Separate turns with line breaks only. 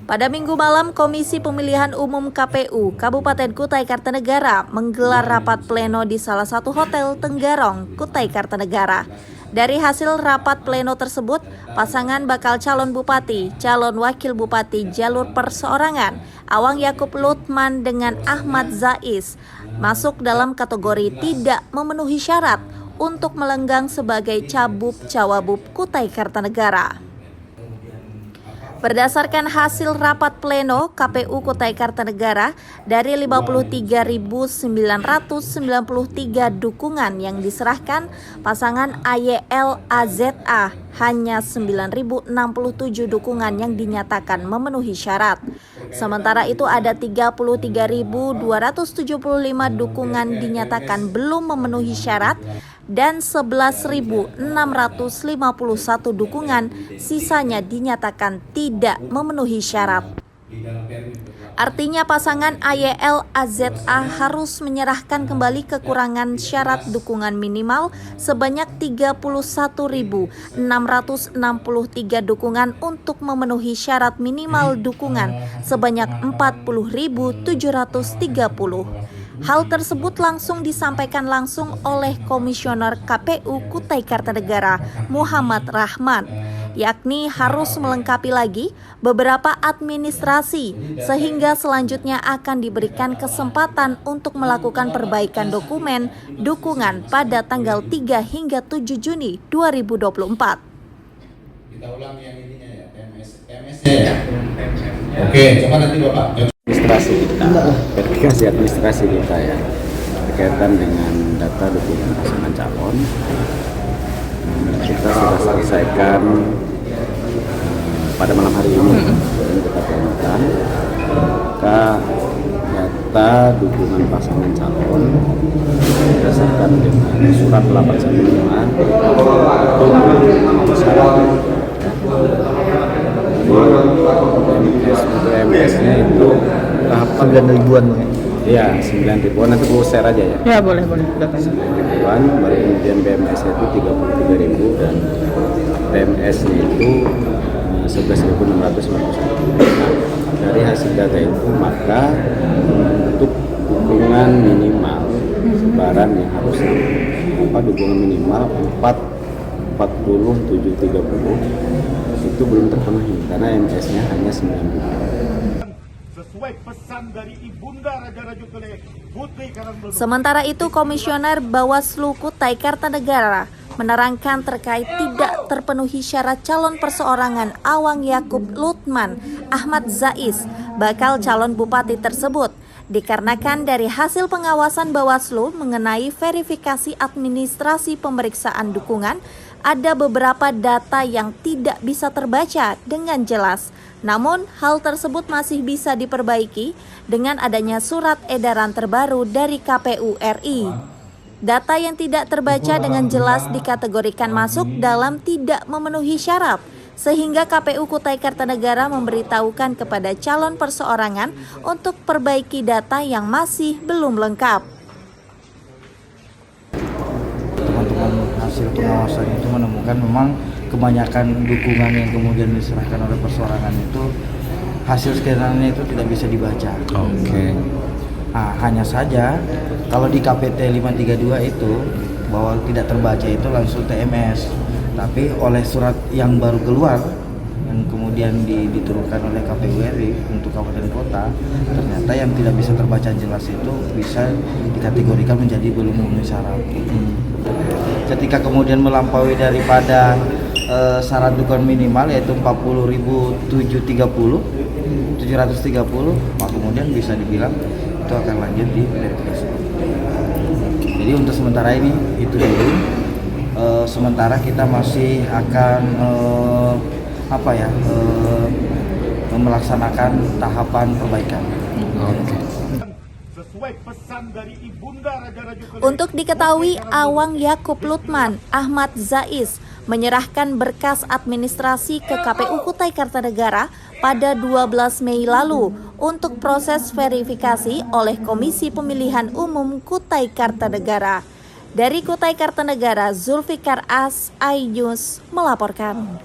Pada Minggu malam, Komisi Pemilihan Umum KPU Kabupaten Kutai Kartanegara menggelar rapat pleno di salah satu hotel Tenggarong, Kutai Kartanegara. Dari hasil rapat pleno tersebut, pasangan bakal calon bupati, calon wakil bupati jalur perseorangan, Awang Yakub Lutman dengan Ahmad Zais, masuk dalam kategori tidak memenuhi syarat untuk melenggang sebagai Cabub-Cawabub Kutai Kartanegara. Berdasarkan hasil rapat pleno KPU Kutai Kartanegara, dari 53.993 dukungan yang diserahkan, pasangan AYL AZA hanya 9.067 dukungan yang dinyatakan memenuhi syarat. Sementara itu ada 33.275 dukungan dinyatakan belum memenuhi syarat dan 11.651 dukungan sisanya dinyatakan tidak memenuhi syarat. Artinya pasangan AYL AZA harus menyerahkan kembali kekurangan syarat dukungan minimal sebanyak 31.663 dukungan untuk memenuhi syarat minimal dukungan sebanyak 40.730. Hal tersebut langsung disampaikan langsung oleh Komisioner KPU Kutai Kartanegara Muhammad Rahman, yakni harus melengkapi lagi beberapa administrasi sehingga selanjutnya akan diberikan kesempatan untuk melakukan perbaikan dokumen dukungan pada tanggal 3 hingga 7 Juni 2024.
Kita ulang yang ininya ya, MS-nya ya. Oke, coba nanti Bapak.
Administrasi kita, verifikasi administrasi kita ya, berkaitan dengan data dukungan pasangan calon. Kita sudah selesaikan pada malam hari ini, kita temukan maka data dukungan pasangan calon berdasarkan dengan surat 895 itu memenuhi syarat. BMS-nya itu tahap
9 ribuan.
Iya, 9 ribuan, nanti gue share aja ya.
Ya boleh.
9 ribuan, baru kemudian BMS-nya itu 33.000 dan BMS-nya itu 11.651. Nah, dari hasil data itu maka untuk dukungan minimal sebaran yang harus dukungan minimal 40.730 itu belum terpenuhi karena MS-nya hanya 9.000.
Sesuai pesan dari Ibunda Raja Rajukele Putri Karangdono.
Sementara itu, Komisioner Bawaslu Kutai Kartanegara menerangkan terkait tidak terpenuhi syarat calon perseorangan Awang Yakub Lutman Ahmad Zais bakal calon bupati tersebut dikarenakan dari hasil pengawasan Bawaslu mengenai verifikasi administrasi pemeriksaan dukungan ada beberapa data yang tidak bisa terbaca dengan jelas. Namun, hal tersebut masih bisa diperbaiki dengan adanya surat edaran terbaru dari KPU RI. Data yang tidak terbaca dengan jelas dikategorikan masuk dalam tidak memenuhi syarat, sehingga KPU Kutai Kartanegara memberitahukan kepada calon perseorangan untuk perbaiki data yang masih belum lengkap.
Teman-teman hasil pengawasan itu menemukan memang kebanyakan dukungan yang kemudian diserahkan oleh perseorangan itu hasil skenanya itu tidak bisa dibaca.
Oke.
Nah, hanya saja kalau di KPT 532 itu bahwa tidak terbaca itu langsung TMS. Tapi oleh surat yang baru keluar yang kemudian diturunkan oleh KPU RI untuk kabupaten kota, ternyata yang tidak bisa terbaca jelas itu bisa dikategorikan menjadi belum memenuhi syarat. Ketika kemudian melampaui daripada syarat dukungan minimal yaitu 40.730, maka kemudian bisa dibilang itu akan lanjut di verifikasi. Jadi untuk sementara ini itu dulu. Sementara kita masih akan melaksanakan tahapan perbaikan.
Sesuai pesan dari Ibunda Raja Rajukele.
Untuk diketahui, Awang Yakub Lutman Ahmad Zais menyerahkan berkas administrasi ke KPU Kutai Kartanegara pada 12 Mei lalu untuk proses verifikasi oleh Komisi Pemilihan Umum Kutai Kartanegara. Dari Kutai Kartanegara, Zulfikar As, iNews melaporkan.